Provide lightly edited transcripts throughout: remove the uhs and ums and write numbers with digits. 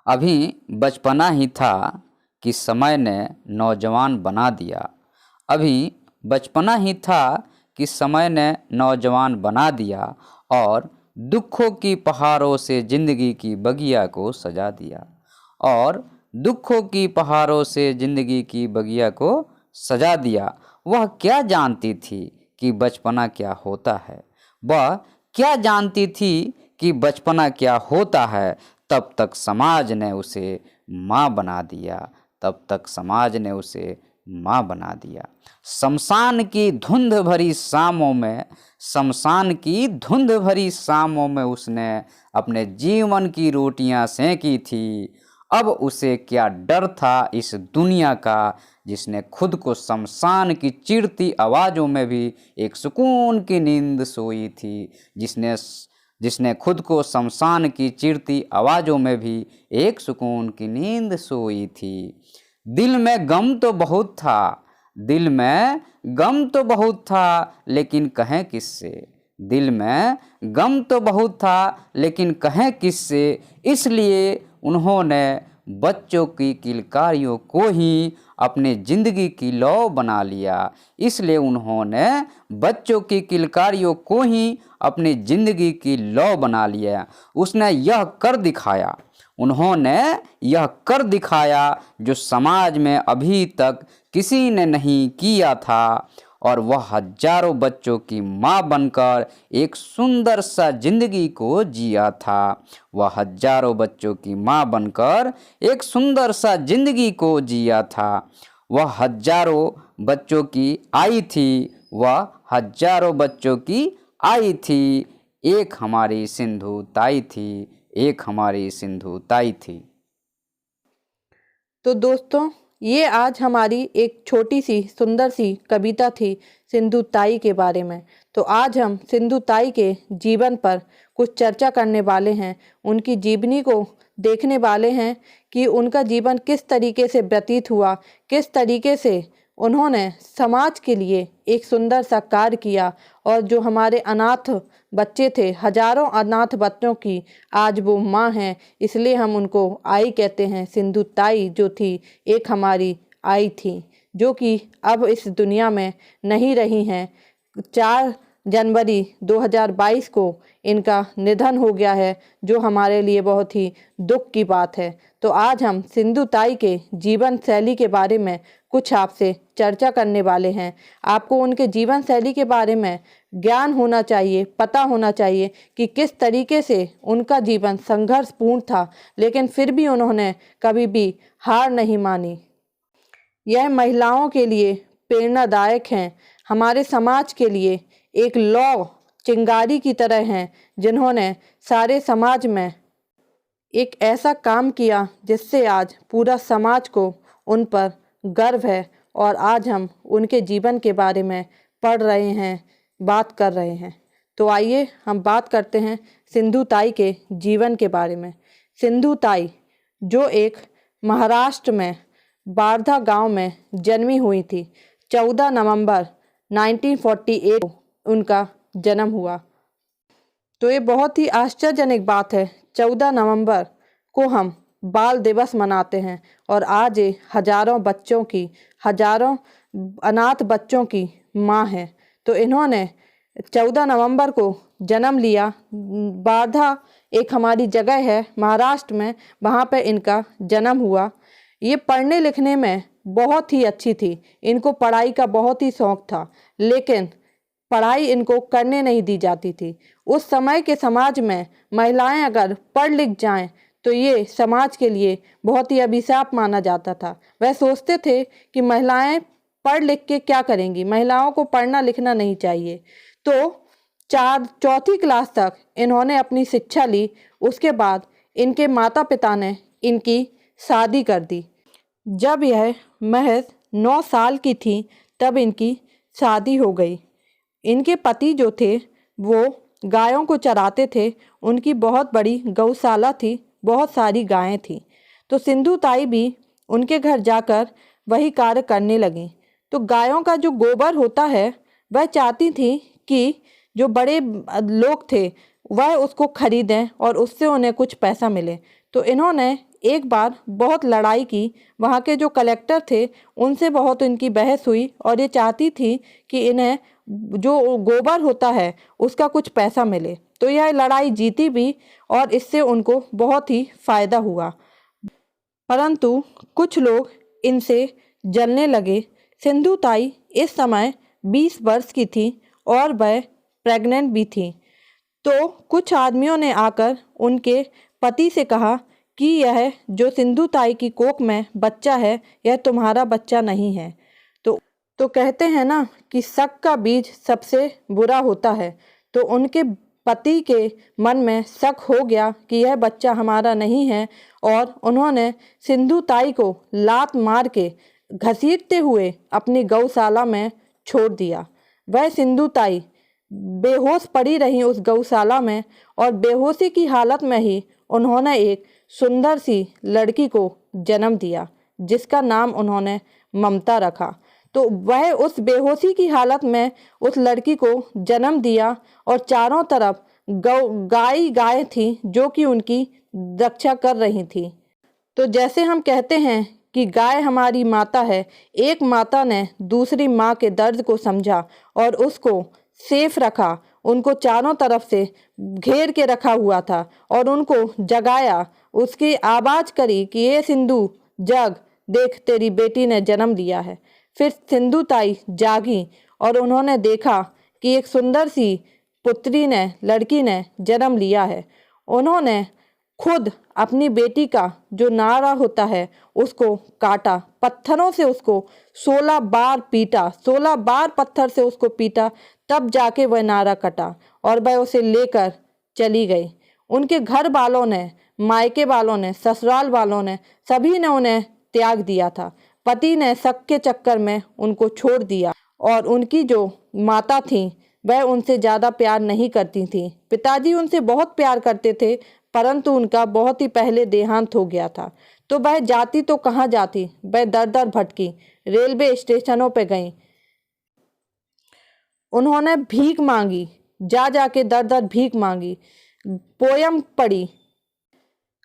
अभी बचपना ही था कि समय ने नौजवान बना दिया। अभी बचपना ही था कि समय ने नौजवान बना दिया और दुखों की पहाड़ों से जिंदगी की बगिया को सजा दिया। और दुखों की पहाड़ों से जिंदगी की बगिया को सजा दिया। वह क्या जानती थी कि बचपना क्या होता है। वह क्या जानती थी कि बचपना क्या होता है। तब तक समाज ने उसे माँ बना दिया। तब तक समाज ने उसे माँ बना दिया। शमशान की धुंध भरी शामों में, शमशान की धुंध भरी शामों में उसने अपने जीवन की रोटियां सेंकी थी। अब उसे क्या डर था इस दुनिया का, जिसने खुद को शमशान की चिढ़ती आवाज़ों में भी एक सुकून की नींद सोई थी। जिसने खुद को शमशान की चिढ़ती आवाज़ों में भी एक सुकून की नींद सोई थी। दिल में गम तो बहुत था, दिल में गम तो बहुत था, लेकिन कहें किससे। दिल में गम तो बहुत था, लेकिन कहें किससे। इसलिए उन्होंने बच्चों की किलकारियों को ही अपनी ज़िंदगी की लौ बना लिया। इसलिए उन्होंने बच्चों की किलकारियों को ही अपनी ज़िंदगी की लौ बना लिया। उसने यह कर दिखाया, उन्होंने यह कर दिखाया जो समाज में अभी तक किसी ने नहीं किया था। और वह हजारों बच्चों की माँ बनकर एक सुंदर सा जिंदगी को जिया था। वह हजारों बच्चों की माँ बनकर एक सुंदर सा जिंदगी को जिया था। वह हजारों बच्चों की आई थी, वह हजारों बच्चों की आई थी। एक हमारी सिंधु ताई थी, एक हमारी सिंधु ताई थी। तो दोस्तों, ये आज हमारी एक छोटी सी सुंदर सी कविता थी सिंधु ताई के बारे में। तो आज हम सिंधु ताई के जीवन पर कुछ चर्चा करने वाले हैं। उनकी जीवनी को देखने वाले हैं कि उनका जीवन किस तरीके से व्यतीत हुआ, किस तरीके से उन्होंने समाज के लिए एक सुंदर सा कार्य किया। और जो हमारे अनाथ बच्चे थे, हजारों अनाथ बच्चों की आज वो माँ हैं, इसलिए हम उनको आई कहते हैं। सिंधु ताई जो थी एक हमारी आई थी, जो कि अब इस दुनिया में नहीं रही हैं। 4 जनवरी 2022 को इनका निधन हो गया है, जो हमारे लिए बहुत ही दुख की बात है। तो आज हम सिंधु ताई के जीवन शैली के बारे में कुछ आपसे चर्चा करने वाले हैं। आपको उनके जीवन शैली के बारे में ज्ञान होना चाहिए, पता होना चाहिए कि किस तरीके से उनका जीवन संघर्षपूर्ण था, लेकिन फिर भी उन्होंने कभी भी हार नहीं मानी। यह महिलाओं के लिए प्रेरणादायक हैं, हमारे समाज के लिए एक लौ चिंगारी की तरह हैं, जिन्होंने सारे समाज में एक ऐसा काम किया जिससे आज पूरा समाज को उन पर गर्व है। और आज हम उनके जीवन के बारे में पढ़ रहे हैं, बात कर रहे हैं। तो आइए हम बात करते हैं सिंधु ताई के जीवन के बारे में। सिंधु ताई जो एक महाराष्ट्र में बारधा गांव में जन्मी हुई थी। 14 नवंबर 1948 को उनका जन्म हुआ। तो ये बहुत ही आश्चर्यजनक बात है, 14 नवंबर को हम बाल दिवस मनाते हैं और आज ये हजारों बच्चों की, हजारों अनाथ बच्चों की माँ है। तो इन्होंने 14 नवंबर को जन्म लिया। बारधा एक हमारी जगह है महाराष्ट्र में, वहाँ पे इनका जन्म हुआ। ये पढ़ने लिखने में बहुत ही अच्छी थी, इनको पढ़ाई का बहुत ही शौक था, लेकिन पढ़ाई इनको करने नहीं दी जाती थी। उस समय के समाज में महिलाएं अगर पढ़ लिख जाएं तो ये समाज के लिए बहुत ही अभिशाप माना जाता था। वह सोचते थे कि महिलाएं पढ़ लिख के क्या करेंगी, महिलाओं को पढ़ना लिखना नहीं चाहिए। तो 4वीं क्लास तक इन्होंने अपनी शिक्षा ली। उसके बाद इनके माता पिता ने इनकी शादी कर दी। जब यह महज 9 साल की थी तब इनकी शादी हो गई। इनके पति जो थे वो गायों को चराते थे, उनकी बहुत बड़ी गौशाला थी, बहुत सारी गायें थीं। तो सिंधु ताई भी उनके घर जाकर वही कार्य करने लगी। तो गायों का जो गोबर होता है वह चाहती थी कि जो बड़े लोग थे वह उसको खरीदें और उससे उन्हें कुछ पैसा मिले। तो इन्होंने एक बार बहुत लड़ाई की। वहाँ के जो कलेक्टर थे उनसे बहुत इनकी बहस हुई और ये चाहती थी कि इन्हें जो गोबर होता है उसका कुछ पैसा मिले। तो यह लड़ाई जीती भी और इससे उनको बहुत ही फायदा हुआ, परंतु कुछ लोग इनसे जलने लगे। सिंधु ताई इस समय 20 वर्ष की थी और वह प्रेग्नेंट भी थी। तो कुछ आदमियों ने आकर उनके पति से कहा कि यह जो सिंधु ताई की कोख में बच्चा है यह तुम्हारा बच्चा नहीं है। तो कहते हैं ना कि शक का बीज सबसे बुरा होता है। तो उनके पति के मन में शक हो गया कि यह बच्चा हमारा नहीं है और उन्होंने सिंधु ताई को लात मार के घसीटते हुए अपनी गौशाला में छोड़ दिया। वह सिंधु ताई बेहोश पड़ी रही उस गौशाला में और बेहोशी की हालत में ही उन्होंने एक सुंदर सी लड़की को जन्म दिया जिसका नाम उन्होंने ममता रखा। तो वह उस बेहोशी की हालत में उस लड़की को जन्म दिया और चारों तरफ गाय थी जो कि उनकी रक्षा कर रही थी। तो जैसे हम कहते हैं कि गाय हमारी माता है, एक माता ने दूसरी माँ के दर्द को समझा और उसको सेफ रखा, उनको चारों तरफ से घेर के रखा हुआ था और उनको जगाया, उसकी आवाज़ करी कि ये सिंधु जग, देख तेरी बेटी ने जन्म लिया है। फिर सिंधु ताई जागी और उन्होंने देखा कि एक सुंदर सी पुत्री ने, लड़की ने जन्म लिया है। उन्होंने खुद अपनी बेटी का जो नाड़ा होता है उसको काटा, पत्थरों से उसको 16 बार पीटा, 16 बार पत्थर से उसको पीटा, तब जाके वह नाड़ा कटा और वह उसे लेकर चली गई। उनके घर वालों ने, मायके वालों ने, ससुराल वालों ने, सभी ने उन्हें त्याग दिया था। पति ने शक के चक्कर में उनको छोड़ दिया और उनकी जो माता थी वह उनसे ज़्यादा प्यार नहीं करती थी। पिताजी उनसे बहुत प्यार करते थे परंतु उनका बहुत ही पहले देहांत हो गया था। तो वह जाती तो कहाँ जाती, वह दर दर भटकी, रेलवे स्टेशनों पे गई, उन्होंने भीख मांगी, जा जाके दर दर भीख मांगी, पोयम पढ़ी,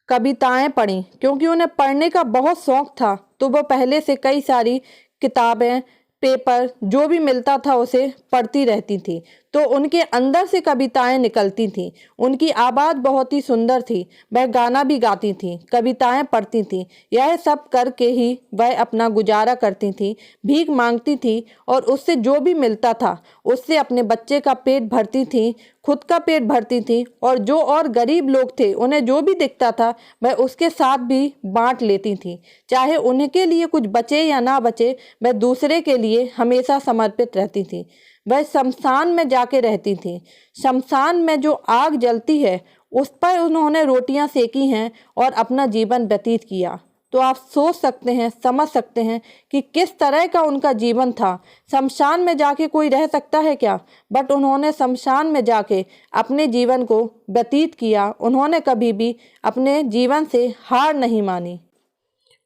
कविताएं पढ़ी, क्योंकि उन्हें पढ़ने का बहुत शौक था। तो वो पहले से कई सारी किताबें, पेपर जो भी मिलता था उसे पढ़ती रहती थी। तो उनके अंदर से कविताएं निकलती थीं। उनकी आवाज़ बहुत ही सुंदर थी, वह गाना भी गाती थी, कविताएं पढ़ती थी। यह सब करके ही वह अपना गुजारा करती थी, भीख मांगती थी और उससे जो भी मिलता था उससे अपने बच्चे का पेट भरती थी, खुद का पेट भरती थी और जो और गरीब लोग थे उन्हें जो भी दिखता था वह उसके साथ भी बांट लेती थी। चाहे उनके लिए कुछ बचे या ना बचे, वह दूसरे के लिए हमेशा समर्पित रहती थी। वह शमशान में जाके रहती थी। शमशान में जो आग जलती है उस पर उन्होंने रोटियां सेकी हैं और अपना जीवन व्यतीत किया। तो आप सोच सकते हैं, समझ सकते हैं कि किस तरह का उनका जीवन था। शमशान में जाके कोई रह सकता है क्या? बट उन्होंने शमशान में जाके अपने जीवन को व्यतीत किया। उन्होंने कभी भी अपने जीवन से हार नहीं मानी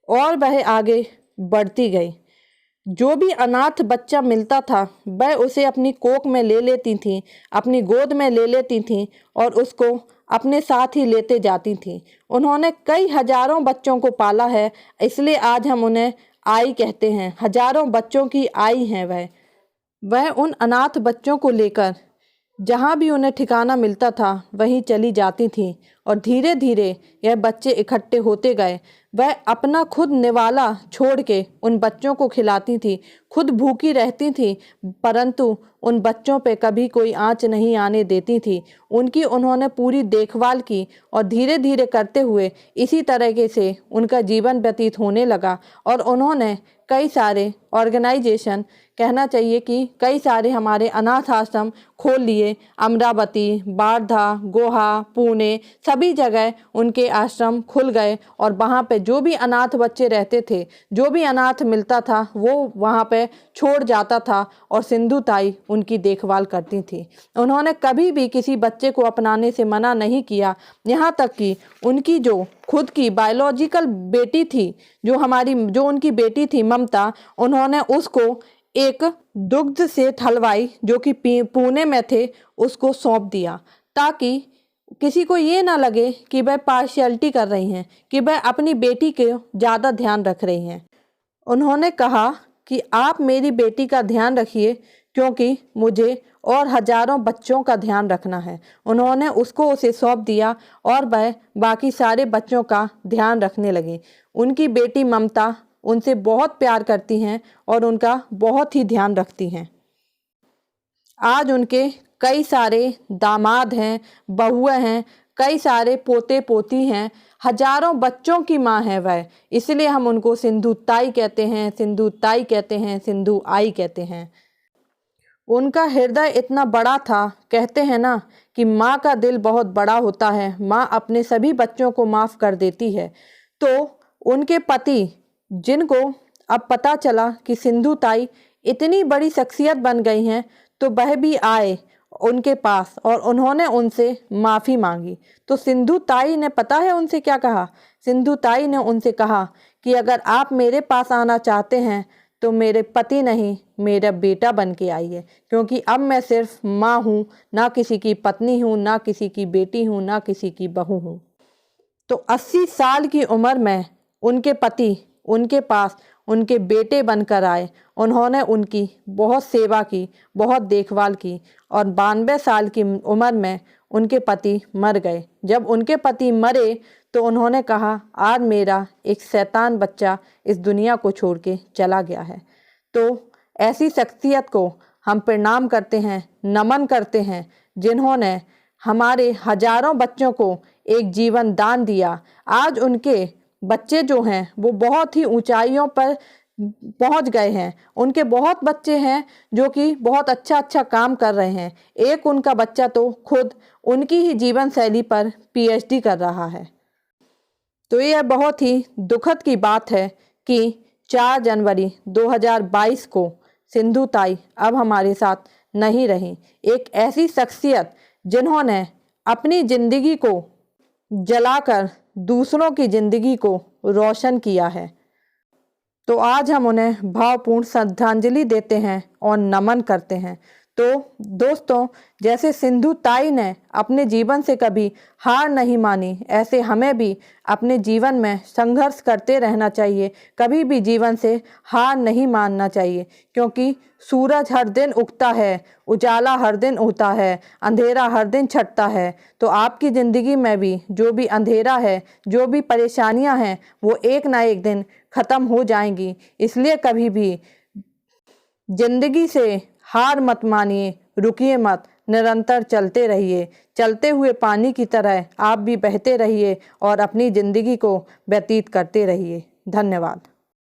और वह आगे बढ़ती गई। जो भी अनाथ बच्चा मिलता था वह उसे अपनी कोख में ले लेती थी, अपनी गोद में ले लेती थी और उसको अपने साथ ही लेते जाती थी। उन्होंने कई हजारों बच्चों को पाला है, इसलिए आज हम उन्हें आई कहते हैं। हजारों बच्चों की आई हैं वह उन अनाथ बच्चों को लेकर जहाँ भी उन्हें ठिकाना मिलता था वहीं चली जाती थी और धीरे धीरे यह बच्चे इकट्ठे होते गए। वह अपना खुद निवाला छोड़ के उन बच्चों को खिलाती थी, खुद भूखी रहती थी परंतु उन बच्चों पे कभी कोई आंच नहीं आने देती थी। उनकी उन्होंने पूरी देखभाल की और धीरे धीरे करते हुए इसी तरीके से उनका जीवन व्यतीत होने लगा और उन्होंने कई सारे ऑर्गेनाइजेशन, कहना चाहिए कि कई सारे हमारे अनाथ आश्रम खोल लिए। अमरावती, वार्धा, गोहा, पुणे, सभी जगह उनके आश्रम खुल गए और वहाँ पे जो भी अनाथ बच्चे रहते थे, जो भी अनाथ मिलता था वो वहाँ पे छोड़ जाता था और सिंधु ताई उनकी देखभाल करती थी। उन्होंने कभी भी किसी बच्चे को अपनाने से मना नहीं किया, यहाँ तक कि उनकी जो खुद की बायोलॉजिकल बेटी थी, जो उनकी बेटी थी ममता, उन्होंने उसको एक दुग्ध से हलवाई जो कि पुणे में थे उसको सौंप दिया ताकि किसी को ये ना लगे कि वह पार्शियलिटी कर रही हैं, कि वह अपनी बेटी के ज़्यादा ध्यान रख रही हैं। उन्होंने कहा कि आप मेरी बेटी का ध्यान रखिए क्योंकि मुझे और हजारों बच्चों का ध्यान रखना है। उन्होंने उसको उसे सौंप दिया और वह बाकी सारे बच्चों का ध्यान रखने लगी। उनकी बेटी ममता उनसे बहुत प्यार करती हैं और उनका बहुत ही ध्यान रखती हैं। आज उनके कई सारे दामाद हैं, बहुएं हैं, कई सारे पोते पोती हैं, हजारों बच्चों की माँ है वह। इसलिए हम उनको सिंधु ताई कहते हैं, सिंधु ताई कहते हैं, सिंधु आई कहते हैं। उनका हृदय इतना बड़ा था, कहते हैं ना कि माँ का दिल बहुत बड़ा होता है, माँ अपने सभी बच्चों को माफ़ कर देती है। तो उनके पति, जिनको अब पता चला कि सिंधु ताई इतनी बड़ी शख्सियत बन गई हैं, तो वह भी आए उनके पास और उन्होंने उनसे माफ़ी मांगी। तो सिंधु ताई ने पता है उनसे क्या कहा? सिंधु ताई ने उनसे कहा कि अगर आप मेरे पास आना चाहते हैं तो मेरे पति नहीं, मेरा बेटा बन के आइए, क्योंकि अब मैं सिर्फ माँ हूँ, ना किसी की पत्नी हूँ, ना किसी की बेटी हूँ, ना किसी की बहू हूँ। तो 80 साल की उम्र में उनके पति उनके पास उनके बेटे बनकर आए। उन्होंने उनकी बहुत सेवा की, बहुत देखभाल की और 92 साल की उम्र में उनके पति मर गए। जब उनके पति मरे तो उन्होंने कहा, आज मेरा एक शैतान बच्चा इस दुनिया को छोड़ के चला गया है। तो ऐसी शख्सियत को हम प्रणाम करते हैं, नमन करते हैं, जिन्होंने हमारे हजारों बच्चों को एक जीवन दान दिया। आज उनके बच्चे जो हैं वो बहुत ही ऊंचाइयों पर पहुंच गए हैं। उनके बहुत बच्चे हैं जो कि बहुत अच्छा काम कर रहे हैं। एक उनका बच्चा तो खुद उनकी ही जीवन शैली पर पीएचडी कर रहा है। तो यह बहुत ही दुखद की बात है कि 4 जनवरी 2022 को सिंधु ताई अब हमारे साथ नहीं रही। एक ऐसी शख्सियत जिन्होंने अपनी ज़िंदगी को जलाकर दूसरों की ज़िंदगी को रोशन किया है। तो आज हम उन्हें भावपूर्ण श्रद्धांजलि देते हैं और नमन करते हैं। तो दोस्तों, जैसे सिंधु ताई ने अपने जीवन से कभी हार नहीं मानी, ऐसे हमें भी अपने जीवन में संघर्ष करते रहना चाहिए। कभी भी जीवन से हार नहीं मानना चाहिए, क्योंकि सूरज हर दिन उगता है, उजाला हर दिन होता है, अंधेरा हर दिन छटता है। तो आपकी ज़िंदगी में भी जो भी अंधेरा है, जो भी परेशानियां हैं, वो एक ना एक दिन ख़त्म हो जाएंगी। इसलिए कभी भी ज़िंदगी से हार मत मानिए, रुकिए मत, निरंतर चलते रहिए। चलते हुए पानी की तरह आप भी बहते रहिए और अपनी ज़िंदगी को व्यतीत करते रहिए। धन्यवाद।